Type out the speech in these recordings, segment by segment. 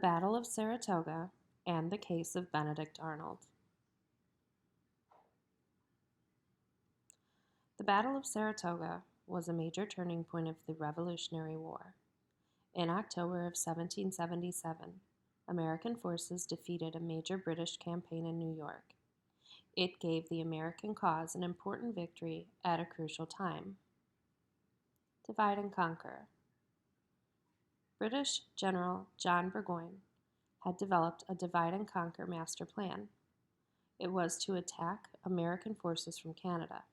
Battle of Saratoga, and the case of Benedict Arnold. The Battle of Saratoga was a major turning point of the Revolutionary War. In October of 1777, American forces defeated a major British campaign in New York. It gave the American cause an important victory at a crucial time. Divide and conquer. British General John Burgoyne had developed a divide and conquer master plan. It was to attack American forces from Canada.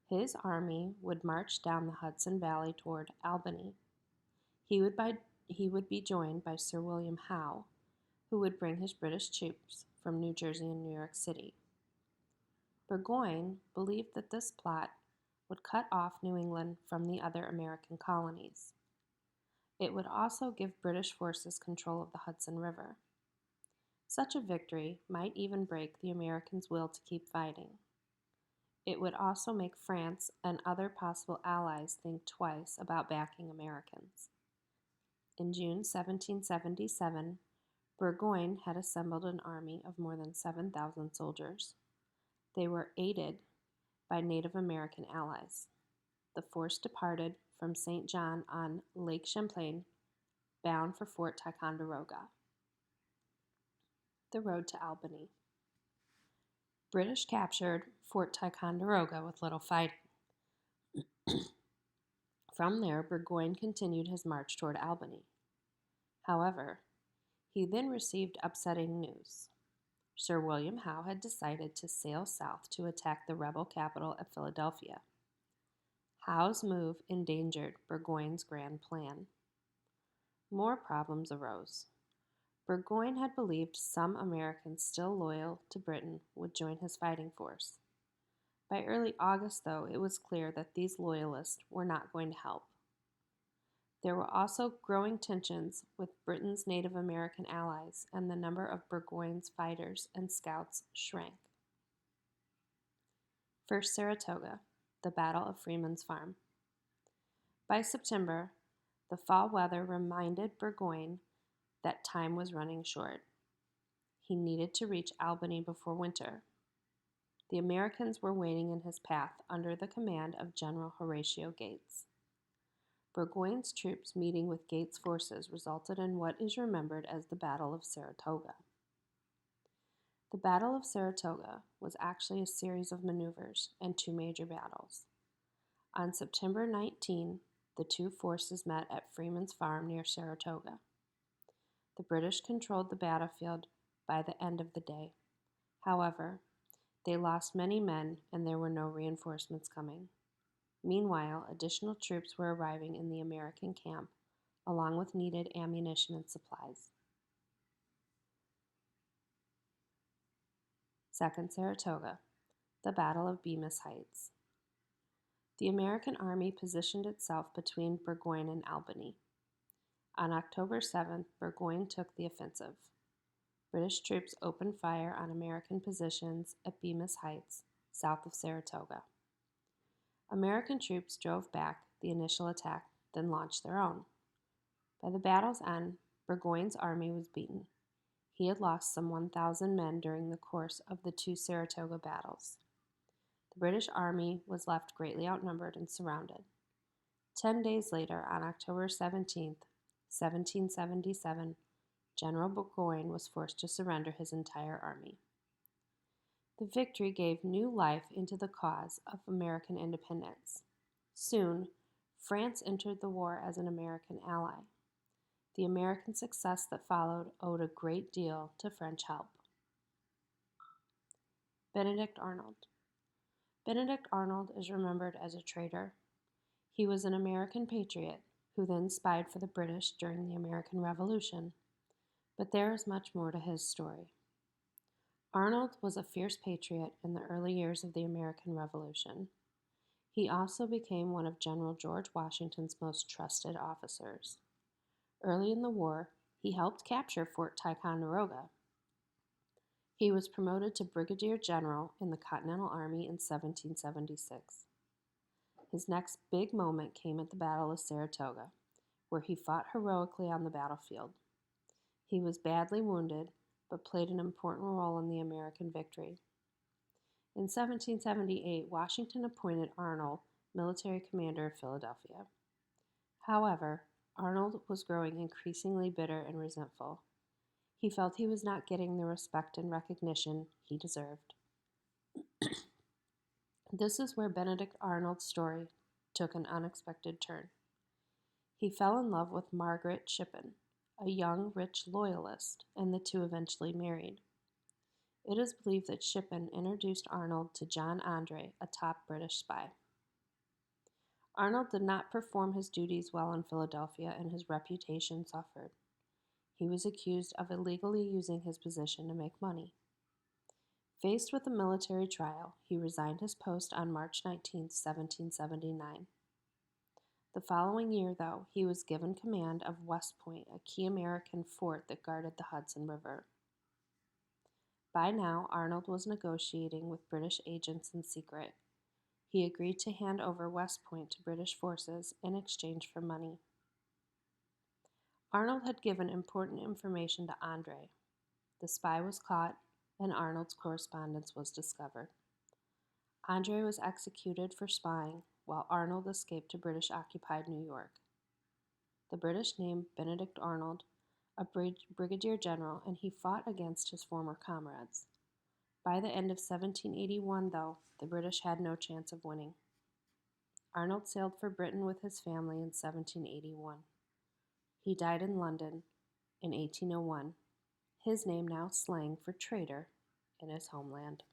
His army would march down the Hudson Valley toward Albany. He would be joined by Sir William Howe, who would bring his British troops from New Jersey and New York City. Burgoyne believed that this plot would cut off New England from the other American colonies. It would also give British forces control of the Hudson River. Such a victory might even break the Americans' will to keep fighting. It would also make France and other possible allies think twice about backing Americans. In June 1777, Burgoyne had assembled an army of more than 7,000 soldiers. They were aided by Native American allies. The force departed from St. John on Lake Champlain, bound for Fort Ticonderoga. The road to Albany. British captured Fort Ticonderoga with little fighting. From there, Burgoyne continued his march toward Albany. However, he then received upsetting news. Sir William Howe had decided to sail south to attack the rebel capital at Philadelphia. Howe's move endangered Burgoyne's grand plan. More problems arose. Burgoyne had believed some Americans still loyal to Britain would join his fighting force. By early August, though, it was clear that these loyalists were not going to help. There were also growing tensions with Britain's Native American allies, and the number of Burgoyne's fighters and scouts shrank. First Saratoga, the Battle of Freeman's Farm. By September, the fall weather reminded Burgoyne that time was running short. He needed to reach Albany before winter. The Americans were waiting in his path under the command of General Horatio Gates. Burgoyne's troops meeting with Gates' forces resulted in what is remembered as the Battle of Saratoga. The Battle of Saratoga was actually a series of maneuvers and two major battles. On September 19, the two forces met at Freeman's Farm near Saratoga. The British controlled the battlefield by the end of the day. However, they lost many men and there were no reinforcements coming. Meanwhile, additional troops were arriving in the American camp, along with needed ammunition and supplies. Second Saratoga, the Battle of Bemis Heights. The American army positioned itself between Burgoyne and Albany. On October 7th, Burgoyne took the offensive. British troops opened fire on American positions at Bemis Heights, south of Saratoga. American troops drove back the initial attack, then launched their own. By the battle's end, Burgoyne's army was beaten. He had lost some 1,000 men during the course of the two Saratoga battles. The British army was left greatly outnumbered and surrounded. 10 days later, on October 17th, 1777, General Burgoyne was forced to surrender his entire army. The victory gave new life into the cause of American independence. Soon, France entered the war as an American ally. The American success that followed owed a great deal to French help. Benedict Arnold. Benedict Arnold is remembered as a traitor. He was an American patriot who then spied for the British during the American Revolution. But there is much more to his story. Arnold was a fierce patriot in the early years of the American Revolution. He also became one of General George Washington's most trusted officers. Early in the war, he helped capture Fort Ticonderoga. He was promoted to brigadier general in the Continental Army in 1776. His next big moment came at the Battle of Saratoga, where he fought heroically on the battlefield. He was badly wounded, but played an important role in the American victory. In 1778, Washington appointed Arnold military commander of Philadelphia. However, Arnold was growing increasingly bitter and resentful. He felt he was not getting the respect and recognition he deserved. This is where Benedict Arnold's story took an unexpected turn. He fell in love with Margaret Shippen, a young, rich loyalist, and the two eventually married. It is believed that Shippen introduced Arnold to John Andre, a top British spy. Arnold did not perform his duties well in Philadelphia, and his reputation suffered. He was accused of illegally using his position to make money. Faced with a military trial, he resigned his post on March 19, 1779. The following year, though, he was given command of West Point, a key American fort that guarded the Hudson River. By now, Arnold was negotiating with British agents in secret. He agreed to hand over West Point to British forces in exchange for money. Arnold had given important information to Andre. The spy was caught, and Arnold's correspondence was discovered. Andre was executed for spying, while Arnold escaped to British-occupied New York. The British named Benedict Arnold a brigadier general, and he fought against his former comrades. By the end of 1781, though, the British had no chance of winning. Arnold sailed for Britain with his family in 1781. He died in London in 1801, his name now slang for traitor in his homeland.